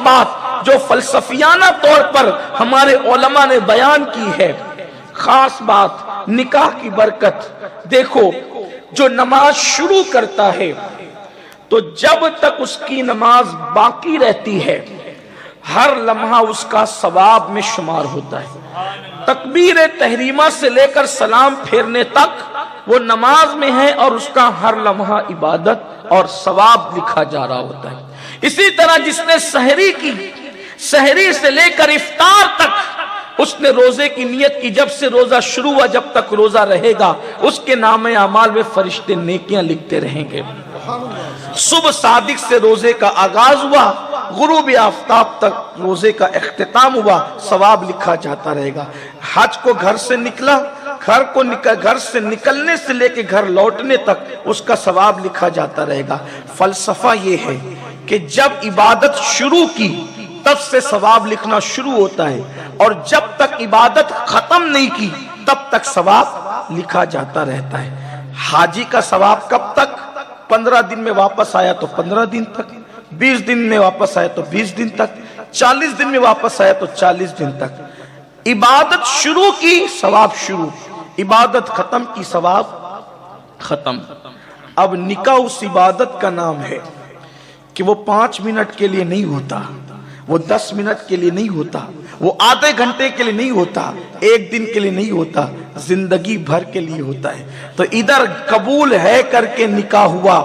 بات جو فلسفیانہ طور پر ہمارے علماء نے بیان کی ہے، خاص بات نکاح کی برکت. دیکھو جو نماز شروع کرتا ہے تو جب تک اس کی نماز باقی رہتی ہے ہر لمحہ اس کا ثواب میں شمار ہوتا ہے. تکبیر تحریمہ سے لے کر سلام پھیرنے تک وہ نماز میں ہے اور اس کا ہر لمحہ عبادت اور ثواب لکھا جا رہا ہوتا ہے. اسی طرح جس نے سحری کی، سحری سے لے کر افطار تک اس نے روزے کی نیت کی، جب سے روزہ شروع ہوا جب تک روزہ رہے گا اس کے نام اعمال میں فرشتے نیکیاں لکھتے رہیں گے. صبح صادق سے روزے کا آغاز ہوا، غروب آفتاب تک روزے کا اختتام ہوا، ثواب لکھا جاتا رہے گا. حج کو گھر سے نکلا، گھر سے نکلنے سے لے کے گھر لوٹنے تک اس کا ثواب لکھا جاتا رہے گا. فلسفہ یہ ہے کہ جب عبادت شروع کی تب سے ثواب لکھنا شروع ہوتا ہے، اور جب تک عبادت ختم نہیں کی تب تک ثواب لکھا جاتا رہتا ہے. حاجی کا ثواب کب تک؟ 15 دن میں واپس آیا تو 15 دن تک، 20 دن میں واپس آیا تو 20 دن تک، 40 دن میں واپس آیا تو 40 دن تک. عبادت شروع کی ثواب شروع، عبادت ختم کی ثواب ختم. اب نکاح اس عبادت کا نام ہے کہ وہ 5 منٹ کے لیے نہیں ہوتا، وہ 10 منٹ کے لیے نہیں ہوتا، وہ آدھے گھنٹے کے لیے نہیں ہوتا، 1 دن کے لیے نہیں ہوتا، زندگی بھر کے لیے ہوتا ہے. تو ادھر قبول ہے کر کے نکاح ہوا،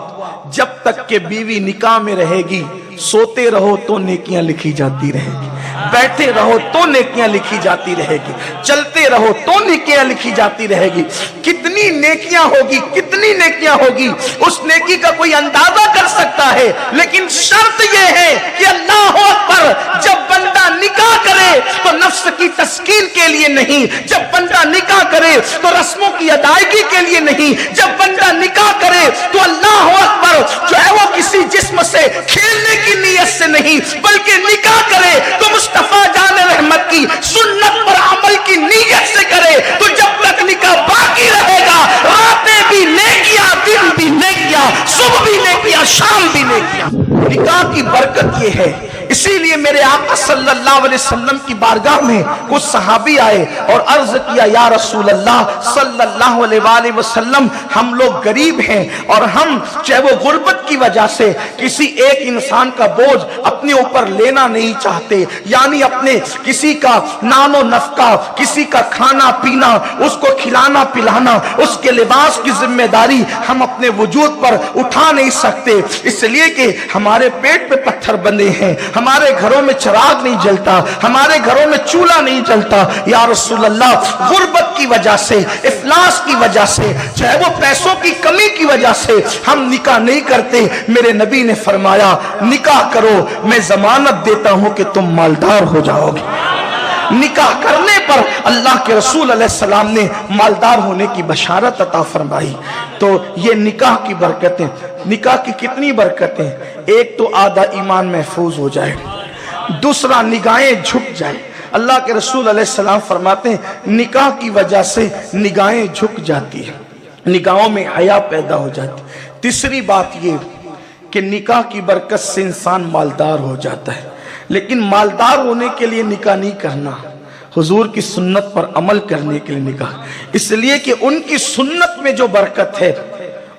جب تک کہ بیوی نکاح میں رہے گی سوتے رہو تو نیکیاں لکھی جاتی رہے گی، بیٹھے رہو تو نیکیاں لکھی جاتی رہے گی، چلتے رہو تو نیکیاں لکھی جاتی رہے گی. کتنی نیکیاں ہوگی، کتنی نیکیاں ہوگی اس نیکی کا کوئی اندازہ کر سکتا ہے. لیکن شرط یہ ہے کہ اللہ اکبر، جب بندہ نکاح کرے تو نفس کی تسکین کے لیے نہیں، جب بندہ نکاح کرے تو رسموں کی ادائیگی کے لیے نہیں، جب بندہ نکاح کرے تو اللہ اکبر جو ہے وہ کسی جسم سے کھیلنے کی نیت سے نہیں، بلکہ نکاح کرے تو مصطفیٰ جان رحمت کی سنت پر عمل کی نیت سے کرے. تو جب تک نکاح باقی رہے گا راتیں بھی نیکیاں، دن بھی نیکیاں، صبح بھی نیکیاں، شام بھی نیکیاں. نکاح کی برکت یہ ہے. اسی لیے میرے آقا صلی اللہ علیہ وسلم کی بارگاہ میں کچھ صحابی آئے اور عرض کیا، یا رسول اللہ صلی اللہ علیہ وآلہ وسلم، ہم لوگ غریب ہیں اور ہم چاہے وہ غربت کی وجہ سے کسی ایک انسان کا بوجھ اپنے اوپر لینا نہیں چاہتے، یعنی اپنے کسی کا نان و نفقہ، کسی کا کھانا پینا، اس کو کھلانا پلانا، اس کے لباس کی ذمہ داری ہم اپنے وجود پر اٹھا نہیں سکتے، اس لیے کہ ہمارے پیٹ پہ پتھر بندے ہیں، ہمارے گھروں میں چراغ نہیں جلتا، ہمارے گھروں میں چولہا نہیں جلتا. یا رسول اللہ، غربت کی وجہ سے، افلاس کی وجہ سے، چاہے وہ پیسوں کی کمی کی وجہ سے ہم نکاح نہیں کرتے. میرے نبی نے فرمایا نکاح کرو، میں ضمانت دیتا ہوں کہ تم مالدار ہو جاؤ گے. نکاح کرنے پر اللہ کے رسول علیہ السلام نے مالدار ہونے کی بشارت عطا فرمائی. تو یہ نکاح کی برکتیں. نکاح کی کتنی برکتیں؟ ایک تو آدھا ایمان محفوظ ہو جائے، دوسرا نگاہیں جھک جائے. اللہ کے رسول علیہ السلام فرماتے ہیں نکاح کی وجہ سے نگاہیں جھک جاتی ہیں، نگاہوں میں حیا پیدا ہو جاتی. تیسری بات یہ کہ نکاح کی برکت سے انسان مالدار ہو جاتا ہے. لیکن مالدار ہونے کے لیے نکاح نہیں کرنا، حضور کی سنت پر عمل کرنے کے لیے نکاح. اس لیے کہ ان کی سنت میں جو برکت ہے،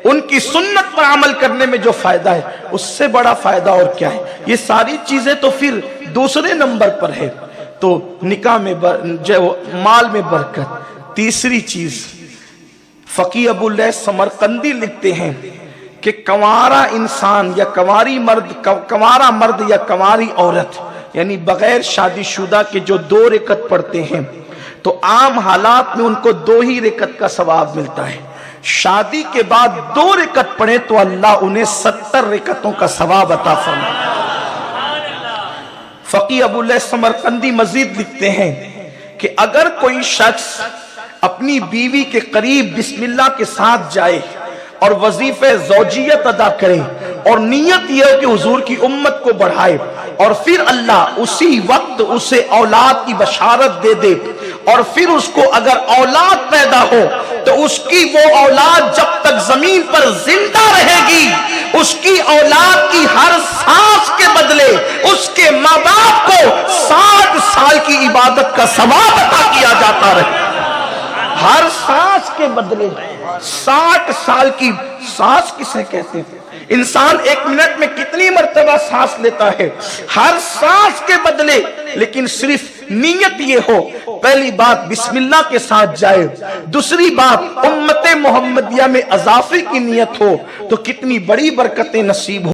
ان کی سنت پر عمل کرنے میں جو فائدہ ہے، اس سے بڑا فائدہ اور کیا ہے. یہ ساری چیزیں تو پھر دوسرے نمبر پر ہے. تو نکاح میں جو مال میں برکت. تیسری چیز فقی ابو اللیث سمرقندی لکھتے ہیں کہ کنوارا انسان یا کنوارا مرد یا کنواری عورت، یعنی بغیر شادی شدہ کے جو 2 رکعت پڑھتے ہیں تو عام حالات میں ان کو 2 ہی رکعت کا ثواب ملتا ہے. شادی کے بعد 2 رکعت پڑھے تو اللہ انہیں 70 رکعتوں کا ثواب عطا فرمائے. فقی ابو اللیث سمرقندی مزید لکھتے ہیں کہ اگر کوئی شخص اپنی بیوی کے قریب بسم اللہ کے ساتھ جائے اور وظیفہ زوجیت ادا کرے اور نیت یہ کہ حضور کی امت کو بڑھائے، اور پھر اللہ اسی وقت اسے اولاد کی بشارت دے دے، اور پھر اس کو اگر اولاد پیدا ہو تو اس کی وہ اولاد جب تک زمین پر زندہ رہے گی، اس کی اولاد کی ہر سانس کے بدلے اس کے ماں باپ عبادت کا ثواب عطا کیا جاتا رہے۔ ہر سانس کے بدلے 60 سال کی سانس کسے کہتے ہیں؟ انسان 1 منٹ میں کتنی مرتبہ سانس لیتا ہے؟ ہر سانس کے بدلے، لیکن صرف نیت یہ ہو، پہلی بات بسم اللہ کے ساتھ جائے، دوسری بات امت محمدیہ میں اضافے کی نیت ہو، تو کتنی بڑی برکتیں نصیب ہو۔